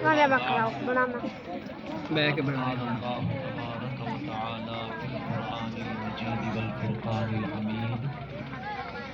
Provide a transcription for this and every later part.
میں بکراؤ بنانا بہ کے بنا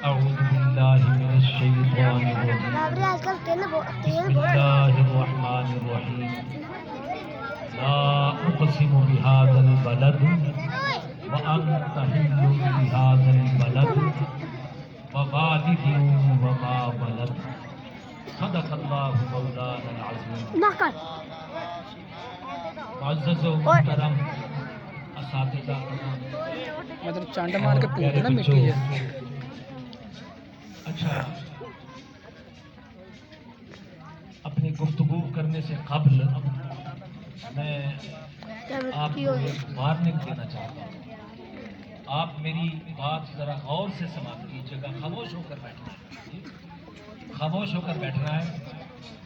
أعوذ بالله من الشيطان الرجيم بسم الله الرحمن الرحيم لا أقسم بهذا البلد وأنت حل بهذا البلد ووالد وما ولد صدق الله مولانا العظيم معزز و محترم اساتذہ مطلب چانڈ مار کے پھینک نا مٹی ہے. اچھا، اپنی گفتگو کرنے سے قبل میں آپ کو ایک وارننگ دینا چاہتا ہوں. آپ میری بات ذرا غور سے سماعت کیجیے گا. خاموش ہو کر بیٹھنا ہے، خاموش ہو کر بیٹھنا ہے،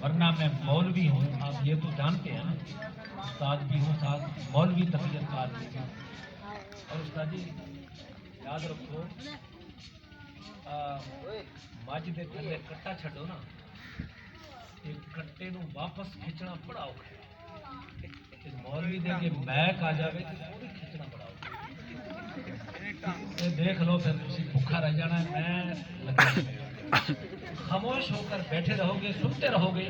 ورنہ میں مولوی ہوں. آپ یہ تو جانتے ہیں نا، استاد بھی ہوں، ساتھ مولوی طبیعت کا آدمی ہوں. اور استاد جی یاد رکھو، مجھ دے تھلے کٹا چھڈو نا، ایک کٹے نو واپس کھچنا بڑا اوکھا ہے. مولوی دے کے بیک آ جاوے تو وہ بھی کھچنا بڑا اوکھا ہے. دیکھ لو پھر تسی بھوکا رہ جانا ہے. میں لگا خاموش ہو کر بیٹھے رہو گے، سنتے رہو گے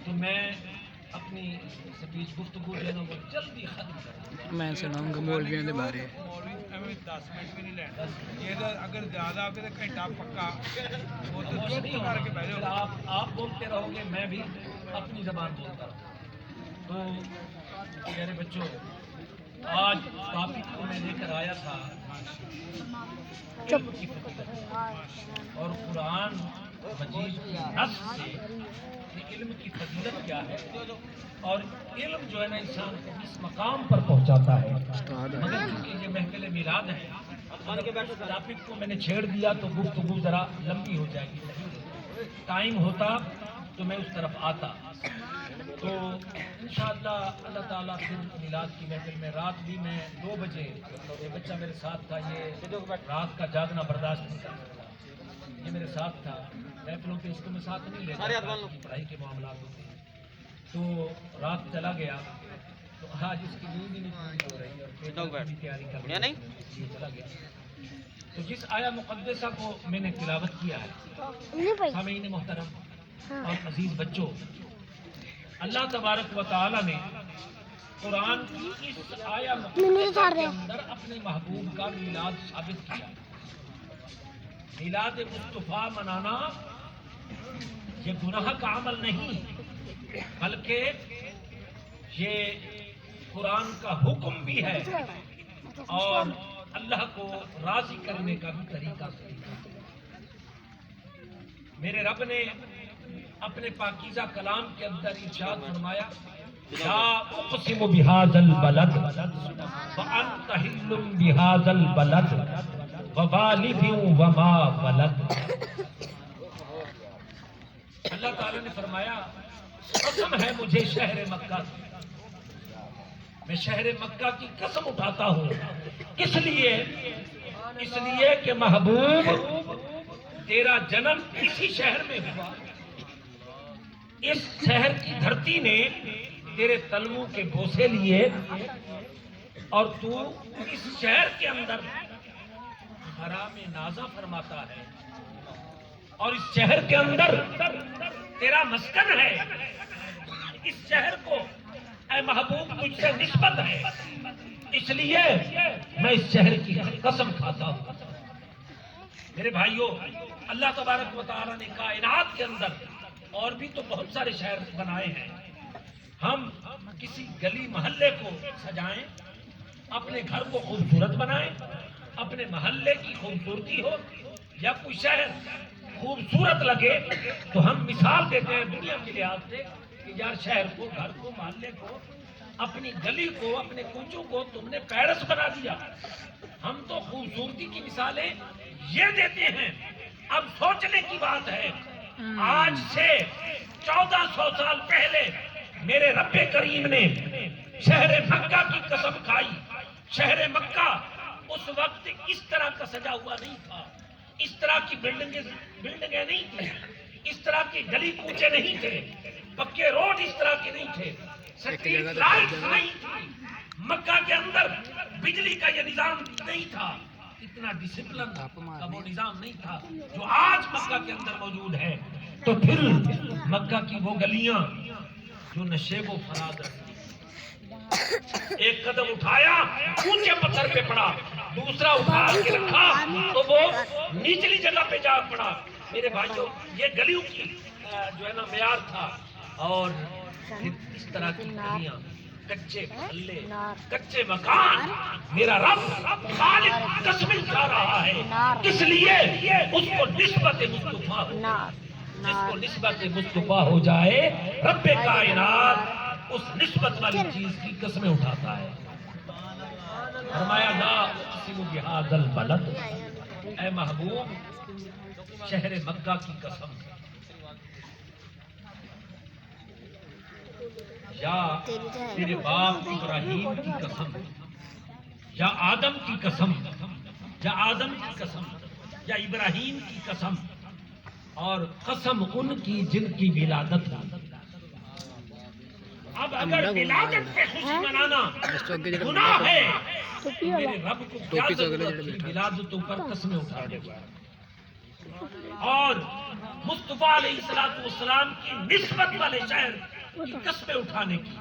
تو میں اپنی سپیچ گفتگو جو ہے نا وہ جلدی ختم کر دوں گا. میں سناؤں گا مولویوں کے بارے. 10 منٹ بھی نہیں لینا. یہ اگر زیادہ آپ کے گھنٹہ پکا وہ تو خاموش نہیں کر کے ہونا. بیٹھے پھر آپ بولتے رہو گے، میں بھی اپنی زبان بولتا رہوں. تو میرے بچوں، آج ٹاپک کو میں لے کر آیا تھا علم کی فضیلت اور قرآن مجید کی نص سے کہ علم کی فضیلت کیا ہے اور علم جو ہے نا انسان کو اس مقام پر پہنچاتا ہے. مگر چونکہ یہ محفل میلاد ہے، ٹاپک کو میں نے چھیڑ دیا تو گفتگو ذرا لمبی ہو جائے گی. ٹائم ہوتا تو میں اس طرف آتا. تو انشاءاللہ اللہ تعالیٰ پھر میلاد کی محفل میں رات بھی میں 2 بجے، یہ بچہ میرے ساتھ تھا، یہ رات کا جاگنا برداشت نہیں کر سکتا. یہ میرے ساتھ تھا. محفلوں کے اس کو میں ساتھ نہیں لیتا، پڑھائی کے معاملات ہوتے ہیں. تو رات چلا گیا تو آج اس کی نیند ہی نہیں پوری ہو رہی ہے، تیاری کر رہی ہے، چلا گیا. تو جس آیا مقدسہ کو میں نے تلاوت کیا ہے، سامعین محترم اور عزیز بچوں، اللہ تبارک و تعالی نے قرآن کی اس آیا مقدسہ کے اندر اپنے محبوب کا میلاد ثابت کیا. میلاد مصطفیٰ منانا یہ گناہ کا عمل نہیں، بلکہ یہ قرآن کا حکم بھی ہے اور اللہ کو راضی کرنے کا بھی طریقہ صحیح ہے. میرے رب نے اپنے پاکیزہ کلام کے اندر ارشاد فرمایا، لا اقسم بهذا البلد وانت حل بهذا البلد ووالد وما ولد. اللہ تعالی نے فرمایا قسم ہے مجھے شہر مکہ کی، میں شہر مکہ کی قسم اٹھاتا ہوں. کس لیے؟ اس لیے کہ محبوب تیرا جنم اسی شہر میں ہوا. اس شہر کی دھرتی نے تیرے تلووں کے بوسے لیے اور تو اس شہر کے اندر حرام نازا فرماتا ہے اور اس شہر کے اندر تیرا مسکن ہے. اس شہر کو اے محبوب مجھ سے نسبت ہے، اس لیے میں اس شہر کی قسم کھاتا ہوں. میرے بھائیوں، اللہ تبارک و تعالیٰ نے کائنات کے اندر اور بھی تو بہت سارے شہر بنائے ہیں. ہم کسی گلی محلے کو سجائیں، اپنے گھر کو خوبصورت بنائیں، اپنے محلے کی خوبصورتی ہو یا کوئی شہر خوبصورت لگے تو ہم مثال دیتے ہیں دنیا کے لحاظ سے کہ یار شہر کو، گھر کو، محلے کو، اپنی گلی کو، اپنے کوچوں کو تم نے پیرس بنا دیا. ہم تو خوبصورتی کی مثالیں یہ دیتے ہیں. اب سوچنے کی بات ہے، آج سے 1400 سال پہلے میرے رب کریم نے شہر مکہ کی قسم کھائی. شہر مکہ اس وقت اس طرح کا سجا ہوا نہیں تھا، اس طرح کی بلڈنگیں نہیں تھی، اس کی گلی کوچے نہیں تھے، پکے روڈ اس طرح کے نہیں تھے، سٹریٹ لائٹ نہیں تھی، مکہ کے اندر بجلی کا یہ نظام نہیں تھا، اتنا ڈسپلن کا وہ نظام نہیں تھا جو آج مکہ کے اندر موجود ہے. تو پھر مکہ کی وہ گلیاں جو نشیب و فراز رکھتی، ایک قدم اٹھایا اونچے پتھر پہ پڑا، دوسرا اٹھا کے رکھا تو وہ نیچلی جگہ پہ جا پڑا. میرے بھائیوں یہ گلیوں کی جو ہے نا معیار تھا. اور پھر اس طرح کی گلیاں، کچے محلے، کچے مکان، میرا رب خالق قسمیں کھا رہا ہے. اس لیے اس کو نسبت مصطفیٰ ہو، جس کو نسبت مصطفیٰ ہو جائے رب کائنات اس نسبت والی چیز کی قسمیں اٹھاتا ہے. فرمایا لا اقسم بہذا البلد، اے محبوب شہر مکہ کی قسم، یا تیرے باپ ابراہیم کی قسم، یا آدم کی قسم، یا آدم کی قسم، یا ابراہیم کی قسم، اور قسم ان کی جن کی ولادت ہو. اب اگر ولادت پہ خوشی منانا گناہ ہے تو میرے رب کو کیا ضرورت تھی ولادتوں پر قسمیں اٹھانے کی اور مصطفیٰ علیہ السلام کی نسبت والے شہر کی قسمیں اٹھانے کی.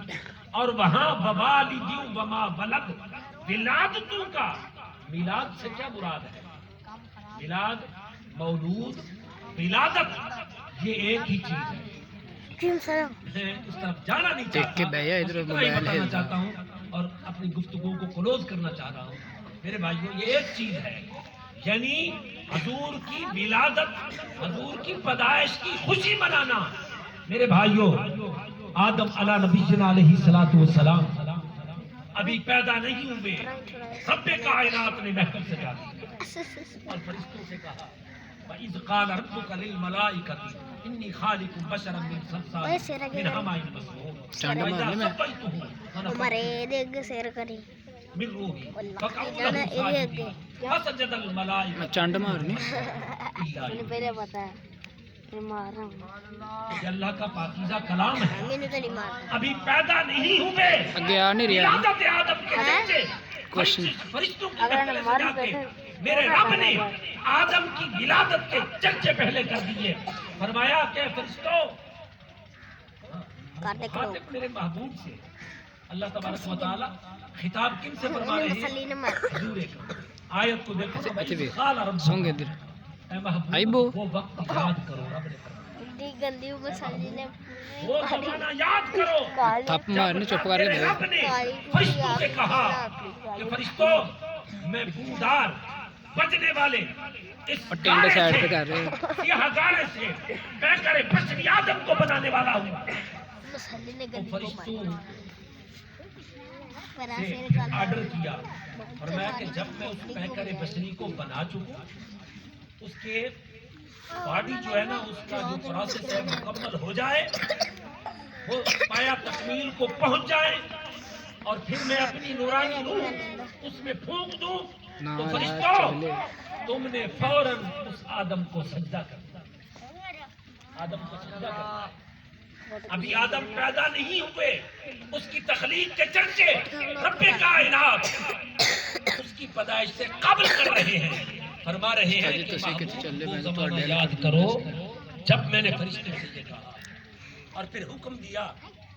اور وہاں ووالد وما ولد، ولادتوں کا، میلاد سے کیا مراد ہے؟ میلاد، مولود، ولادت یہ ایک ہی چیز ہے. میں اس طرف جانا نہیں چاہتا، بتانا چاہتا ہوں اور اپنی گفتگو کو کلوز کرنا چاہ رہا ہوں. میرے بھائیوں یہ ایک چیز ہے، یعنی حضور کی ولادت، حضور کی پیدائش کی خوشی منانا. میرے بھائیوں آدم علی نبینا علیہ الصلوۃ والسلام ابھی پیدا نہیں ہوئے، رب کائنات نے محفل سجا دی اور فرشتوں سے کہا وَإِذْ قَالَ رَبُّكَ لِلْمَلَائِكَةِ إِنِّي خَالِقٌ بَشَرًا مِنْ صَلْصَالٍ مِنْ حَمَإٍ مَسْنُونٍ فَإِذَا سَوَّيْتُهُ من روحي فقعوا له ساجدين فسجد الملائكة چانڈ مارنی پہلے پتا ہے یہ اللہ کا پاکیزہ کلام ہے. ابھی پیدا نہیں ہوئے، اگے آ نہیں رہا ولادت آدم کے چرچے فرشتوں کی محفل سجا کے میرے رب نے آدم کی ولادت کے چرچے پہلے کر دیے. فرمایا کہ فرشتوں خاطب میرے محبوب سے اللہ تبارک و تعالی خطاب کن سے فرما رہے ہیں؟ حضور کا. آیت کو دیکھو تو قال رب سونگ ادھر اے محبوب آئیبو وہ وقت یاد کرو، رب نے فرمایا گندی مسلی نے وہ زمانہ یاد کرو تھپ مارنی چپ کر میرے دے. رب نے فرشتوں سے کہا کہ فرشتوں میں بودار بجنے والے اس اور ٹینڈے سائڈ پہ کر رہے ہیں. یہ گانے سے میں کرے بشری آدم کو بنانے والا ہوں. مسلی نے تو گندی فرشتوں کو سے آرڈر کیا اور میں کہ جب میں اس پیکر بشری کو بنا چکوں، اس کے باڈی جو ہے نا اس کا جو پروسیس ہے مکمل ہو جائے، وہ پایا تکمیل کو پہنچ جائے، اور پھر میں اپنی نورانی روح اس میں پھونک دوں تو فرشتوں تم نے فوراً اس آدم کو سجدہ کر دیا. آدم کو سجدہ کر دیا. ابھی آدم پیدا نہیں ہوئے، اس کی تخلیق کے چرچے رب کائنات اس کی پیدائش سے قبل کر رہے ہیں. فرما رہے ہیں کہ محبوب وہ زمانہ یاد کرو جب میں نے فرشتے سے یہ کہا، اور پھر حکم دیا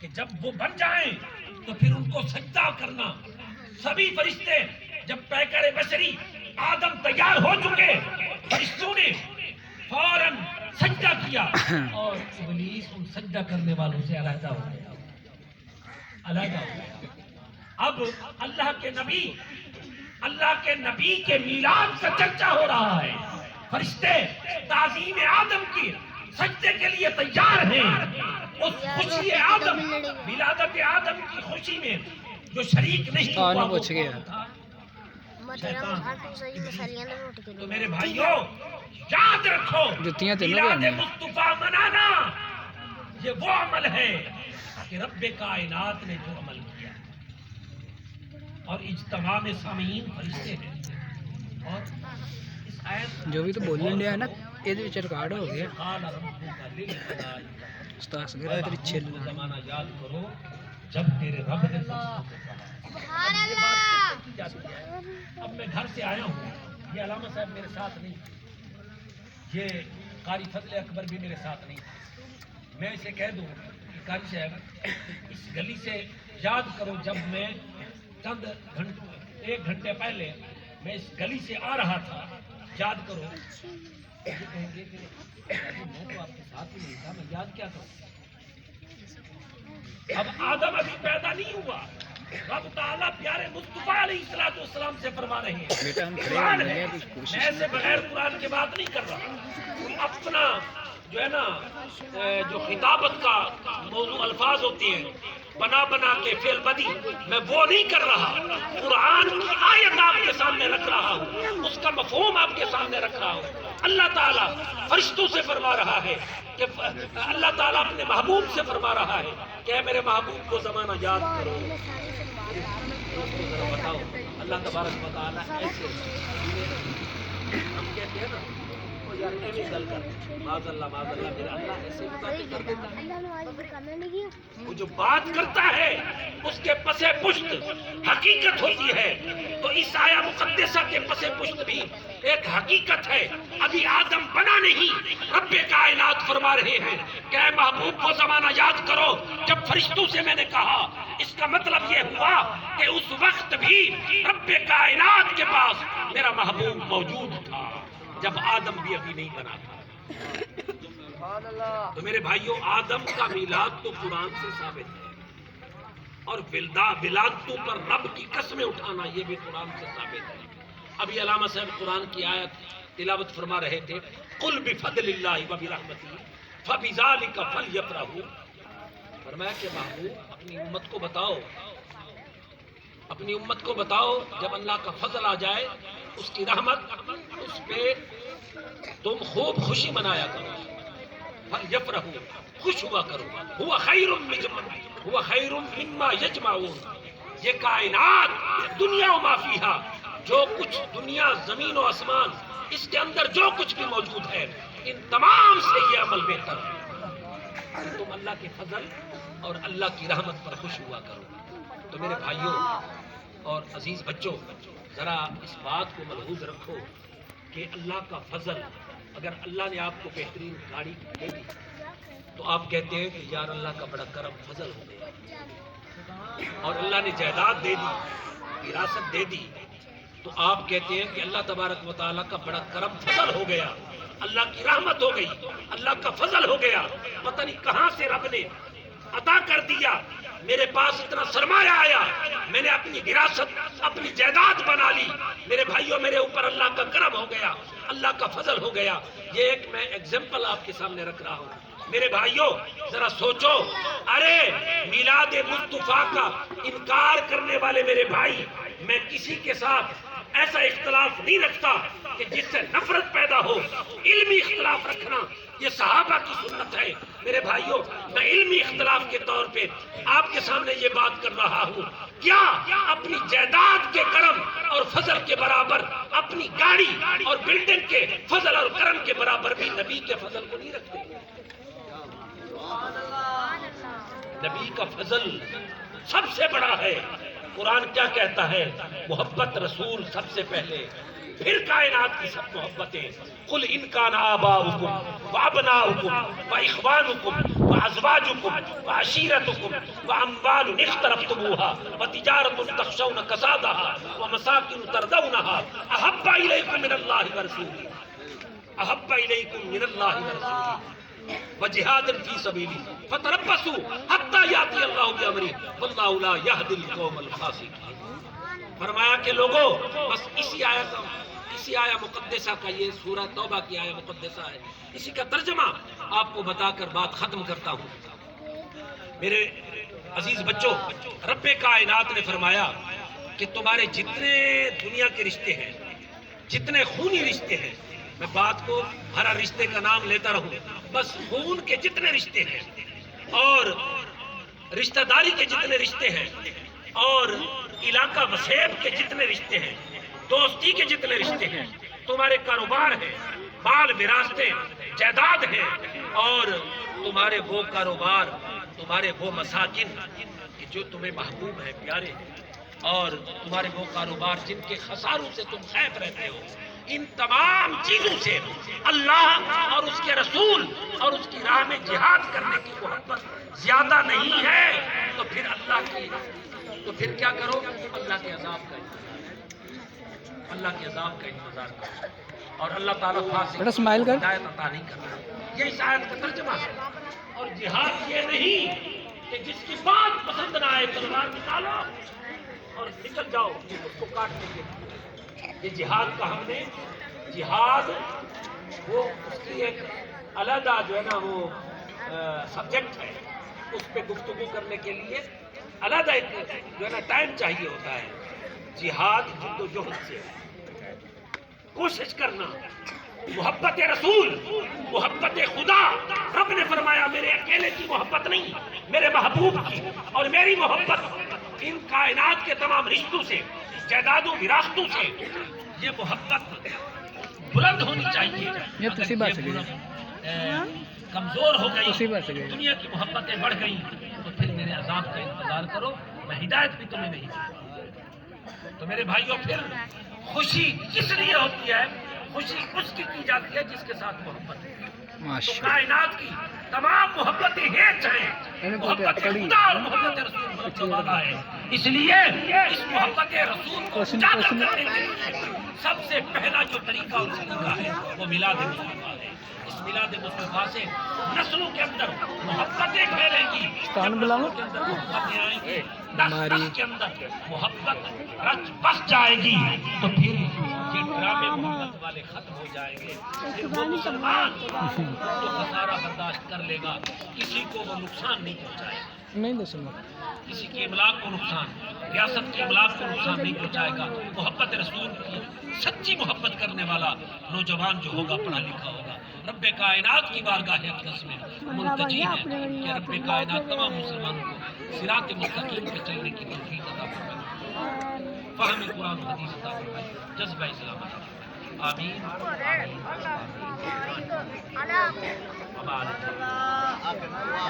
کہ جب وہ بن جائیں تو پھر ان کو سجدہ کرنا. سبھی فرشتے جب پیکر بشری آدم تیار ہو چکے، فرشتوں نے فوراً سجدہ کیا اور ابلیس ان سجدہ کرنے والوں سے علیحدہ ہو گیا، علیحدہ ہو گیا. اب اللہ کے نبی کے میلاد کا چرچا ہو رہا ہے. فرشتے تعظیم آدم کی سجدے کے لیے تیار ہیں. اس خوشی آدم، ولادت آدم کی خوشی میں جو شریک نہیں ہوا وہ پہنچ گیا. تو میرے بھائیوں یاد رکھو جتیاں تینوں میلاد بھی مصطفیٰ منانا یہ وہ عمل ہے کہ رب کائنات نے جو عمل کیا. اور اجتماع میں سامعین فرشتے ہیں. اور اس آیت جو بھی تو بولنے لیا ہے نا ਇਹਦੇ ਵਿੱਚ ਰਿਕਾਰਡ ਹੋ ਗਿਆ قال ربك للملائكة ਉਸਤਾਦ ਸਗਰਾ ਤੇਰੀ ਛਿੱਲ وہ ਲਾ زمانہ یاد کرو جب تیرے رب نے فرشتوں کو کہا سبحان یہ اللہ بات کس سے کی جاتی ہے؟ اب میں گھر سے آیا ہوں، یہ علامہ صاحب میرے ساتھ نہیں، یہ قاری فضل اکبر بھی میرے ساتھ نہیں، میں اسے کہہ دوں کہ قاری صاحب اس گلی سے یاد کرو جب میں چند ایک گھنٹے پہلے میں اس گلی سے آ رہا تھا، یاد کرو، یہ کہیں گے کہ میں تو آپ کے ساتھ ہی نہیں تھا، میں یاد کیا کروں؟ اب آدم ابھی پیدا نہیں ہوا، رب تعالیٰ پیارے مصطفیٰ علیہ السلام سے فرما رہے ہیں بیٹا ہم کھڑے قرآن ہو ہے، گئے کچھ کوشش میں ایسے بغیر قرآن کی بات نہیں کر رہا، اپنا جو ہے نا جو خطابت کا موضوع الفاظ ہوتے ہیں بنا بنا کے فعل بدی، میں وہ نہیں کر رہا، قرآن کی آیت آپ کے سامنے رکھ رہا ہوں، اس کا مفہوم آپ کے سامنے رکھ رہا ہوں۔ اللہ تعالیٰ فرشتوں سے فرما رہا ہے کہ اللہ تعالیٰ اپنے محبوب سے فرما رہا ہے کہ اے میرے محبوب کو زمانہ یاد کرو، بتاؤ اللہ تبارک و تعالیٰ ایسے ہم کہتے ہیں نا وہ یار ایویں گل کر معاذ اللہ میرا اللہ ایسے باتیں کر دیتا ہے، وہ جو بات کرتا ہے اس کے پسے پشت حقیقت ہوتی ہے، تو اس آیا مقدسہ کے پسے پشت بھی ایک حقیقت ہے۔ ابھی آدم بنا نہیں، رب کائنات فرما رہے ہیں کہ اے محبوب کو زمانہ یاد کرو جب فرشتوں سے میں نے کہا، اس کا مطلب یہ ہوا کہ اس وقت بھی رب کائنات کے پاس میرا محبوب موجود تھا جب آدم بھی ابھی نہیں بنا تھا۔ تو میرے بھائیوں، آدم کا میلاد تو قرآن سے ثابت ہے، اور ولادتوں پر رب کی قسمیں اٹھانا یہ بھی قرآن سے ثابت ہے۔ ابھی علامہ صاحب قرآن کی آیت تلاوت فرما رہے تھے، قل بفضل اللہ وبرحمتہ فبذلک فلیفرحوا، فرمایا کہ محبوب اپنی امت کو بتاؤ جب اللہ کا فضل آ جائے، اس کی رحمت، اس پہ تم خوب خوشی منایا کرو، فلیفرحوا، خوش ہوا کرو، هو خیر مما یجمعون، یہ کائنات دنیا و ما فیہا، جو کچھ دنیا زمین و آسمان اس کے اندر جو کچھ بھی موجود ہے، ان تمام سے یہ عمل بہتر ہے کہ تم اللہ کے فضل اور اللہ کی رحمت پر خوش ہوا کرو۔ تو میرے بھائیوں اور عزیز بچوں، ذرا اس بات کو ملحوظ رکھو کہ اللہ کا فضل، اگر اللہ نے آپ کو بہترین گاڑی دے دی تو آپ کہتے ہیں کہ یار اللہ کا بڑا کرم فضل ہو گیا، اور اللہ نے جائیداد دے دی، وراثت دے دی، تو آپ کہتے ہیں کہ اللہ تبارک و تعالیٰ کا بڑا کرم فضل ہو گیا، اللہ کی رحمت ہو گئی، اللہ کا فضل ہو گیا، پتہ نہیں کہاں سے رب نے عطا کر دیا، میرے پاس اتنا سرمایہ آیا، میں نے اپنی وراثت، اپنی جائیداد بنا لی، میرے بھائیوں میرے اوپر اللہ کا کرم ہو گیا، اللہ کا فضل ہو گیا۔ یہ ایک میں ایگزامپل آپ کے سامنے رکھ رہا ہوں۔ میرے بھائیوں ذرا سوچو، ارے میلاد مصطفیٰ کا انکار کرنے والے میرے بھائی، میں کسی کے ساتھ ایسا اختلاف نہیں رکھتا کہ جس سے نفرت پیدا ہو، علمی اختلاف رکھنا یہ صحابہ کی سنت ہے۔ میرے بھائیوں، میں علمی اختلاف کے طور پہ آپ کے سامنے یہ بات کر رہا ہوں، کیا اپنی جائیداد کے کرم اور فضل کے برابر، اپنی گاڑی اور بلڈنگ کے فضل اور کرم کے برابر بھی نبی کے فضل کو نہیں رکھتے؟ نبی کا فضل سب سے بڑا ہے۔ قرآن کیا کہتا ہے؟ محبت رسول سب سے پہلے، پھر کائنات کی سب محبتیں۔ قل ان کان آباؤکم وابناؤکم واخوانکم وازواجکم وعشیرتکم واموال اقترفتموها وتجارۃ تخشون کسادها ومساکن ترضونها احب الیکم من اللہ ورسولہ وجہاد فی سبیلی فتربصوا حتی یاتی اللہ بامرہ واللہ لا یہدی القوم الفاسقین۔ فرمایا کہ لوگوں، بس اسی آیا مقدسہ کا، یہ سورہ توبہ کی آیا مقدسہ ہے، اسی کا ترجمہ آپ کو بتا کر بات ختم کرتا ہوں۔ میرے عزیز بچوں، رب کائنات نے فرمایا کہ تمہارے جتنے دنیا کے رشتے ہیں، جتنے خونی رشتے ہیں، میں بات کو ہر رشتے کا نام لیتا رہوں، بس خون کے جتنے رشتے ہیں اور رشتہ داری کے جتنے رشتے ہیں اور علاقہ وسیب کے جتنے رشتے ہیں، دوستی کے جتنے رشتے ہیں، تمہارے کاروبار ہیں، مال وراثتیں جائیداد ہیں، اور تمہارے وہ کاروبار، تمہارے وہ مساکن کہ جو تمہیں محبوب ہیں، پیارے ہیں، اور تمہارے وہ کاروبار جن کے خساروں سے تم خائف رہتے ہو، ان تمام چیزوں سے اللہ اور اس کے رسول اور اس کی راہ میں جہاد کرنے کی محبت زیادہ نہیں ہے، تو پھر پھر کیا کرو؟ اللہ کے عذاب کا انتظار، اللہ کے عذاب کا انتظار کرو، اور اللہ تعالیٰ بیٹا اسمائل کر۔ ہدایت عطا نہیں کرنا۔ یہ اس آیت کا ترجمہ ہے۔ اور جہاد یہ نہیں کہ جس کی بات پسند نہ آئے تلوار نکالو اور نکل جاؤ اس کو کاٹنے کے لیے۔ یہ جہاد کا ہم نے جہاد وہ اس کی ایک علیحدہ جو ہے نا وہ سبجیکٹ ہے، اس پہ گفتگو کرنے کے لیے علیحدہ ایک جو ہے نا ٹائم چاہیے ہوتا ہے۔ جہاد جد و جہد سے کوشش کرنا، محبت رسول، محبت خدا۔ رب نے فرمایا میرے اکیلے کی محبت نہیں، میرے محبوب کی اور میری محبت ان کائنات کے تمام رشتوں سے، جائیداد و وراثتوں سے یہ محبت بلند ہونی چاہیے۔ یہ تسی بات سے کمزور ہو اسی گئی، بات سے دنیا کی محبتیں بڑھ گئی، تو پھر میرے عذاب کا انتظار کرو، میں ہدایت بھی تمہیں نہیں دوں۔ تو میرے بھائیوں، پھر خوشی کس لیے ہوتی ہے؟ خوشی اس کی جاتی ہے جس کے ساتھ محبت ہے۔ تو ماشاء کائنات کی تمام محبتیں ایک ہیں، محبت خدا اور محبت رسول بہت زیادہ ہے۔ اس لیے اس محبت رسول کو اجاگر کرنے کے لیے سب سے پہلا جو طریقہ اور سلیقہ ہے وہ میلاد مصطفیٰ ہے۔ اس میلاد مصطفیٰ سے نسلوں کے اندر محبتیں پھیلیں گی، کان بلاؤ۔ نسلوں کے اندر محبتیں آئیں گی، نسل کے اندر محبت رچ بس جائے گی، تو پھر یہ ڈرامے محبت والے ختم ہو جائیں گے۔ پھر وہ مسلمان تو خسارہ برداشت کر لے گا، کسی کو وہ نقصان نہیں پہنچائے گا، نہیں دسوں کسی کی املاک کو نقصان، ریاست کی املاک کو نقصان نہیں پہنچائے گا۔ محبت رسول کی سچی محبت کرنے والا نوجوان جو ہوگا پڑھا لکھا ہوگا، رب کائنات کی بارگاہ اقدس میں منتجی ہے کہ رب کائنات تمام مسلمانوں کو صراط مستقیم پہ چلنے کی توفیق عطا فرمائے، فہم قرآن و حدیث عطا فرمائے، جذبہ اسلام عطا فرمائے، آمین۔ ہمارے